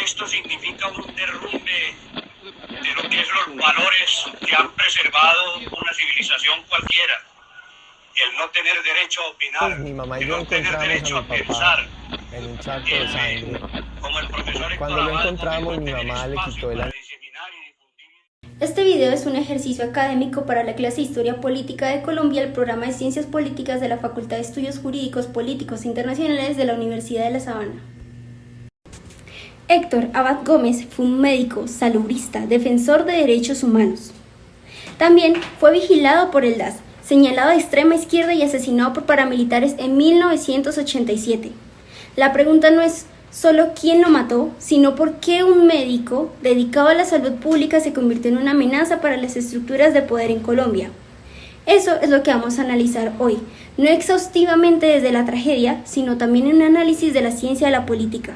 esto significa un derrumbe de lo que es los valores que han preservado una civilización cualquiera. El no tener derecho a opinar, Mi mamá y el yo no tener derecho a encontramos a mi pensar, papá en un charco de sangre. como el profesor Cuando Héctor lo Abad, encontramos, mi tener mamá le espacio quitó el para anillo. diseminar y difundir. Este video es un ejercicio académico para la clase de Historia Política de Colombia, el programa de Ciencias Políticas de la Facultad de Estudios Jurídicos Políticos e Internacionales de la Universidad de La Sabana. Héctor Abad Gómez fue un médico, salubrista, defensor de derechos humanos. También fue vigilado por el DAS, señalado de extrema izquierda y asesinado por paramilitares en 1987. La pregunta no es solo quién lo mató, sino por qué un médico dedicado a la salud pública se convirtió en una amenaza para las estructuras de poder en Colombia. Eso es lo que vamos a analizar hoy, no exhaustivamente desde la tragedia, sino también en un análisis de la ciencia de la política.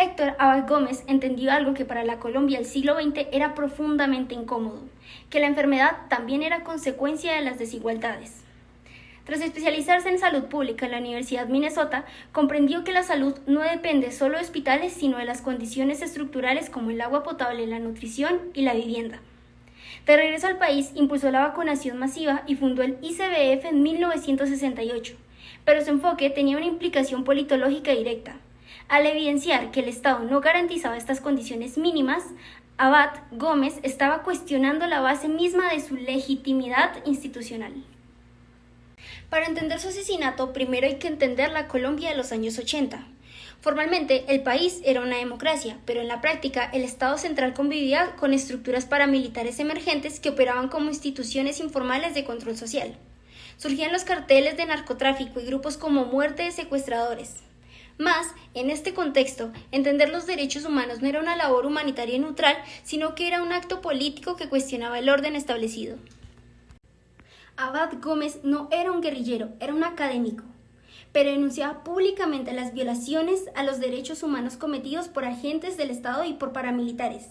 Héctor Abad Gómez entendió algo que para la Colombia del siglo XX era profundamente incómodo, que la enfermedad también era consecuencia de las desigualdades. Tras especializarse en salud pública en la Universidad Minnesota, comprendió que la salud no depende solo de hospitales, sino de las condiciones estructurales como el agua potable, la nutrición y la vivienda. De regreso al país, impulsó la vacunación masiva y fundó el ICBF en 1968, pero su enfoque tenía una implicación politológica directa. Al evidenciar que el Estado no garantizaba estas condiciones mínimas, Abad Gómez estaba cuestionando la base misma de su legitimidad institucional. Para entender su asesinato, primero hay que entender la Colombia de los años 80. Formalmente, el país era una democracia, pero en la práctica, el Estado central convivía con estructuras paramilitares emergentes que operaban como instituciones informales de control social. Surgían los carteles de narcotráfico y grupos como Muerte de Secuestradores. Más, en este contexto, entender los derechos humanos no era una labor humanitaria neutral, sino que era un acto político que cuestionaba el orden establecido. Abad Gómez no era un guerrillero, era un académico, pero denunciaba públicamente las violaciones a los derechos humanos cometidos por agentes del Estado y por paramilitares.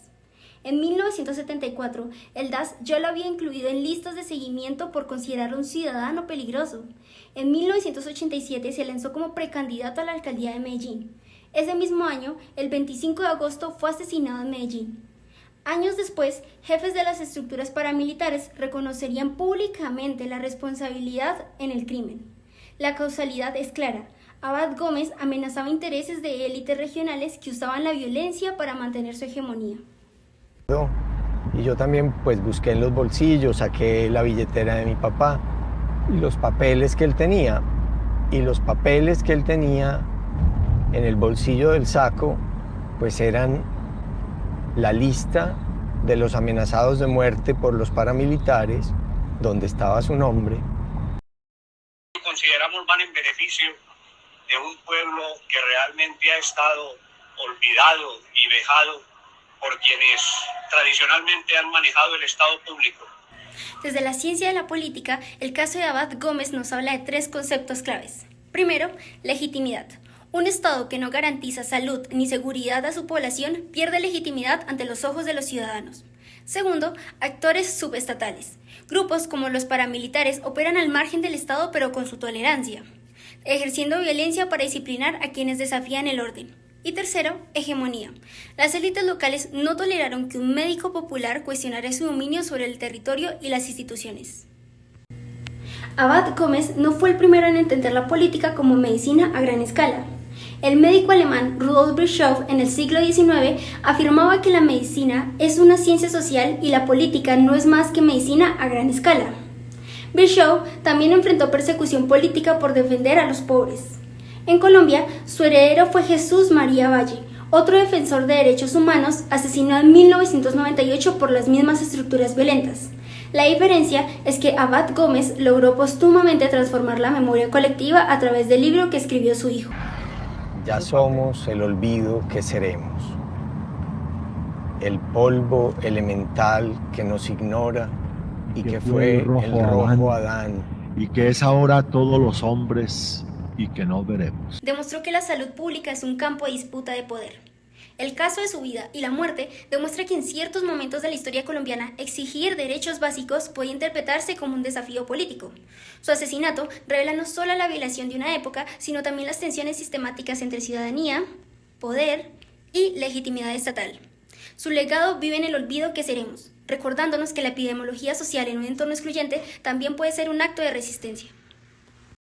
En 1974, el DAS ya lo había incluido en listas de seguimiento por considerarlo un ciudadano peligroso. En 1987 se lanzó como precandidato a la alcaldía de Medellín. Ese mismo año, el 25 de agosto, fue asesinado en Medellín. Años después, jefes de las estructuras paramilitares reconocerían públicamente la responsabilidad en el crimen. La causalidad es clara. Abad Gómez amenazaba intereses de élites regionales que usaban la violencia para mantener su hegemonía. Y yo también pues busqué en los bolsillos, saqué la billetera de mi papá y los papeles que él tenía. Y los papeles que él tenía en el bolsillo del saco pues eran la lista de los amenazados de muerte por los paramilitares, donde estaba su nombre. Consideramos van en beneficio de un pueblo que realmente ha estado olvidado y vejado por quienes tradicionalmente han manejado el Estado público. Desde la ciencia de la política, el caso de Abad Gómez nos habla de tres conceptos claves. Primero, legitimidad. Un Estado que no garantiza salud ni seguridad a su población pierde legitimidad ante los ojos de los ciudadanos. Segundo, actores subestatales. Grupos como los paramilitares operan al margen del Estado pero con su tolerancia, ejerciendo violencia para disciplinar a quienes desafían el orden. Y tercero, hegemonía. Las élites locales no toleraron que un médico popular cuestionara su dominio sobre el territorio y las instituciones. Abad Gómez no fue el primero en entender la política como medicina a gran escala. El médico alemán Rudolf Virchow en el siglo XIX afirmaba que la medicina es una ciencia social y la política no es más que medicina a gran escala. Virchow también enfrentó persecución política por defender a los pobres. En Colombia, su heredero fue Jesús María Valle, otro defensor de derechos humanos, asesinado en 1998 por las mismas estructuras violentas. La diferencia es que Abad Gómez logró póstumamente transformar la memoria colectiva a través del libro que escribió su hijo. Ya somos el olvido que seremos, el polvo elemental que nos ignora y que fue el rojo Adán, y que es ahora todos los hombres y que no veremos. Demostró que la salud pública es un campo de disputa de poder. El caso de su vida y la muerte demuestra que en ciertos momentos de la historia colombiana exigir derechos básicos puede interpretarse como un desafío político. Su asesinato revela no solo la violación de una época, sino también las tensiones sistemáticas entre ciudadanía, poder y legitimidad estatal. Su legado vive en el olvido que seremos, recordándonos que la epidemiología social en un entorno excluyente también puede ser un acto de resistencia.